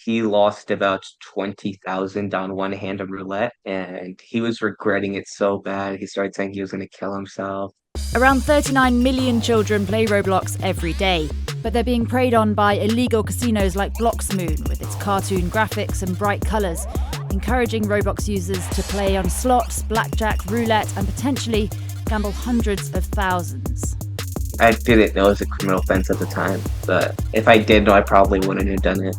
he lost about 20,000 on one hand of roulette, and he was regretting it so bad. He started saying he was going to kill himself. Around 39 million children play Roblox every day, but they're being preyed on by illegal casinos like Bloxmoon with its cartoon graphics and bright colours, encouraging Roblox users to play on slots, blackjack, roulette, and potentially gamble hundreds of thousands. I didn't know it was a criminal offense at the time, but if I did know, I probably wouldn't have done it.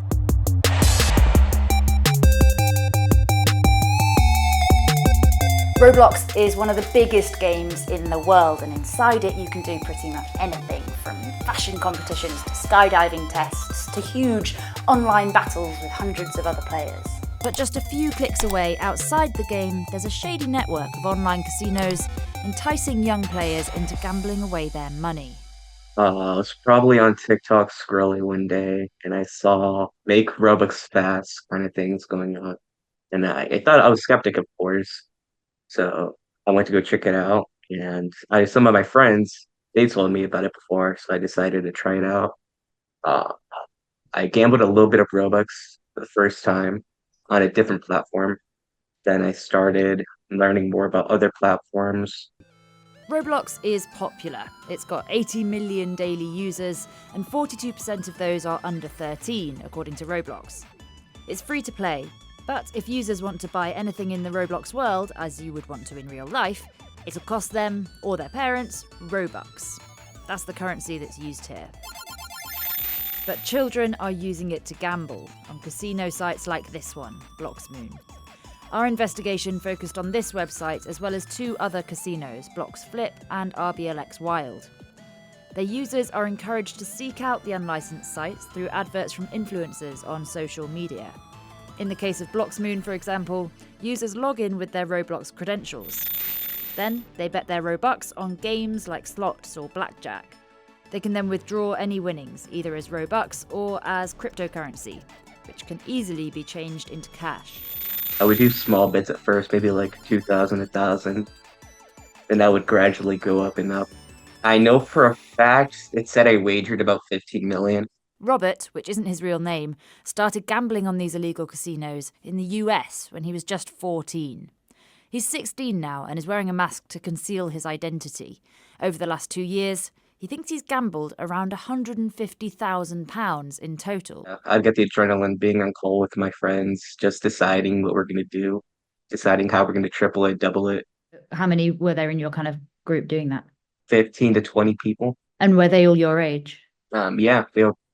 Roblox is one of the biggest games in the world, and inside it you can do pretty much anything from fashion competitions to skydiving tests to huge online battles with hundreds of other players. But just a few clicks away outside the game, there's a shady network of online casinos enticing young players into gambling away their money. I was probably on TikTok scrolling one day, and I saw make Robux fast kind of things going on. And I thought I was skeptic, of course. So I went to go check it out. And some of my friends, they told me about it before. So I decided to try it out. Uh, I gambled a little bit of Robux for the first time on a different platform. Then I started learning more about other platforms. Roblox is popular. It's got 80 million daily users, and 42% of those are under 13, according to Roblox. It's free to play, but if users want to buy anything in the Roblox world, as you would want to in real life, it'll cost them, or their parents, Robux. That's the currency that's used here. But children are using it to gamble on casino sites like this one, Bloxmoon. Our investigation focused on this website as well as two other casinos, Blox Flip and RBLX Wild. Their users are encouraged to seek out the unlicensed sites through adverts from influencers on social media. In the case of Bloxmoon, for example, users log in with their Roblox credentials. Then they bet their Robux on games like slots or blackjack. They can then withdraw any winnings, either as Robux or as cryptocurrency, which can easily be changed into cash. I would do small bets at first, maybe like 2,000, 1,000. Then that would gradually go up and up. I know for a fact it said I wagered about 15 million. Robert, which isn't his real name, started gambling on these illegal casinos in the US when he was just 14. He's 16 now and is wearing a mask to conceal his identity. Over the last 2 years, he thinks he's gambled around £150,000 in total. I'd get the adrenaline being on call with my friends, just deciding what we're going to do, deciding how we're going to triple it, double it. How many were there in your kind of group doing that? 15 to 20 people. And were they all your age? Yeah,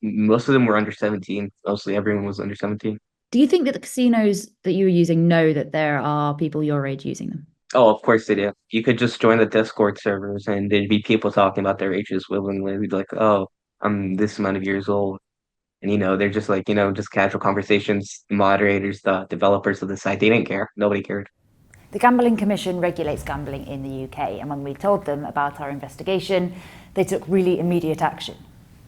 most of them were under 17. Mostly everyone was under 17. Do you think that the casinos that you were using know that there are people your age using them? Oh, of course they do. You could just join the Discord servers and there'd be people talking about their ages willingly. We'd be like, oh, I'm this amount of years old. And, they're just like, just casual conversations. Moderators, the developers of the site, they didn't care. Nobody cared. The Gambling Commission regulates gambling in the UK, and when we told them about our investigation, they took really immediate action.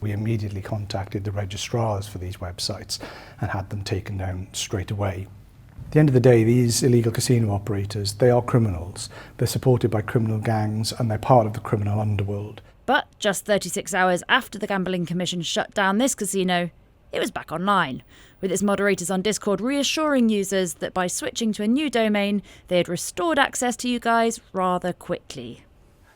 We immediately contacted the registrars for these websites and had them taken down straight away. At the end of the day, these illegal casino operators, they are criminals. They're supported by criminal gangs and they're part of the criminal underworld. But just 36 hours after the Gambling Commission shut down this casino, it was back online, with its moderators on Discord reassuring users that by switching to a new domain, they had restored access to you guys rather quickly.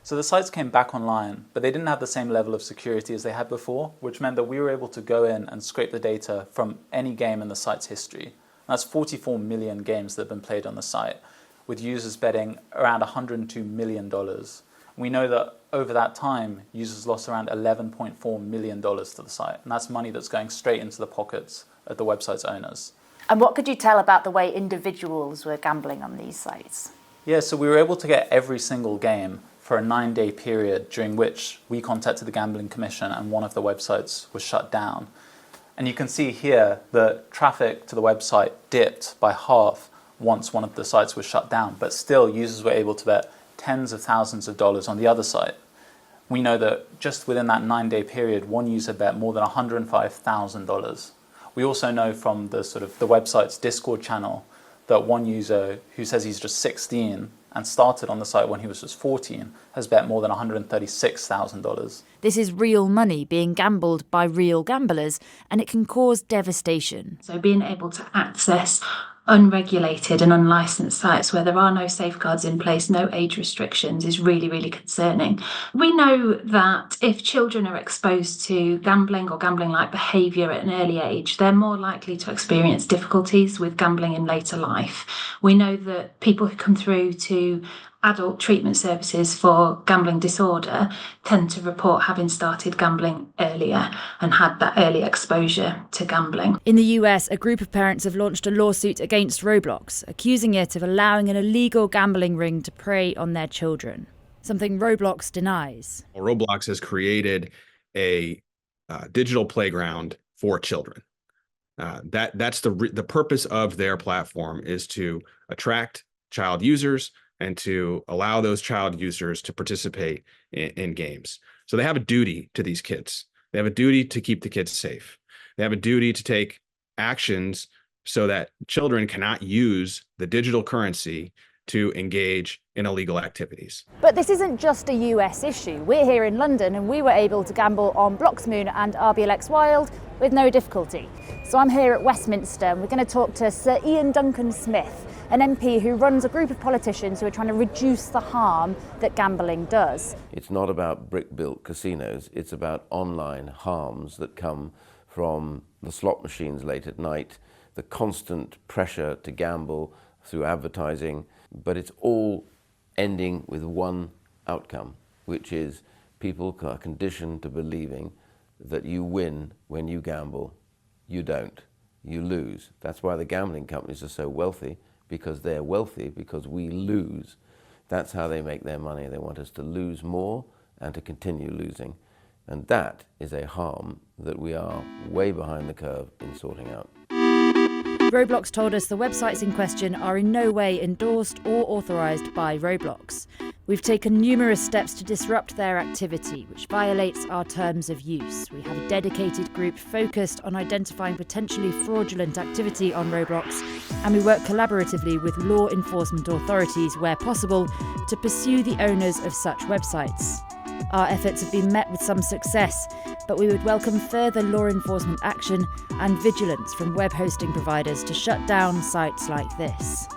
So the sites came back online, but they didn't have the same level of security as they had before, which meant that we were able to go in and scrape the data from any game in the site's history. That's 44 million games that have been played on the site, with users betting around $102 million. We know that over that time, users lost around $11.4 million to the site, and that's money that's going straight into the pockets of the website's owners. And what could you tell about the way individuals were gambling on these sites? Yeah, so we were able to get every single game for a 9-day period during which we contacted the Gambling Commission and one of the websites was shut down. And you can see here that traffic to the website dipped by half once one of the sites was shut down, but still users were able to bet tens of thousands of dollars on the other site. We know that just within that 9-day period, one user bet more than $105,000. We also know from the website's Discord channel that one user who says he's just 16 and started on the site when he was just 14, has bet more than $136,000. This is real money being gambled by real gamblers, and it can cause devastation. So being able to access unregulated and unlicensed sites where there are no safeguards in place, no age restrictions, is really, really concerning. We know that if children are exposed to gambling or gambling-like behaviour at an early age, they're more likely to experience difficulties with gambling in later life. We know that people who come through to adult treatment services for gambling disorder tend to report having started gambling earlier and had that early exposure to gambling. In the US, a group of parents have launched a lawsuit against Roblox, accusing it of allowing an illegal gambling ring to prey on their children, something Roblox denies. Roblox has created a digital playground for children. That's the purpose of their platform, is to attract child users and to allow those child users to participate in games. So they have a duty to these kids. They have a duty to keep the kids safe. They have a duty to take actions so that children cannot use the digital currency to engage in illegal activities. But this isn't just a US issue. We're here in London and we were able to gamble on Bloxmoon and RBLX Wild with no difficulty. So I'm here at Westminster and we're going to talk to Sir Ian Duncan Smith, an MP who runs a group of politicians who are trying to reduce the harm that gambling does. It's not about brick-built casinos, it's about online harms that come from the slot machines late at night, the constant pressure to gamble through advertising, but it's all ending with one outcome, which is people are conditioned to believing that you win when you gamble. You don't. You lose. That's why the gambling companies are so wealthy, because they're wealthy because we lose. That's how they make their money. They want us to lose more and to continue losing. And that is a harm that we are way behind the curve in sorting out. Roblox told us the websites in question are in no way endorsed or authorised by Roblox. We've taken numerous steps to disrupt their activity, which violates our terms of use. We have a dedicated group focused on identifying potentially fraudulent activity on Roblox, and we work collaboratively with law enforcement authorities where possible to pursue the owners of such websites. Our efforts have been met with some success, but we would welcome further law enforcement action and vigilance from web hosting providers to shut down sites like this.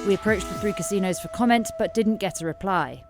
We approached the three casinos for comment, but didn't get a reply.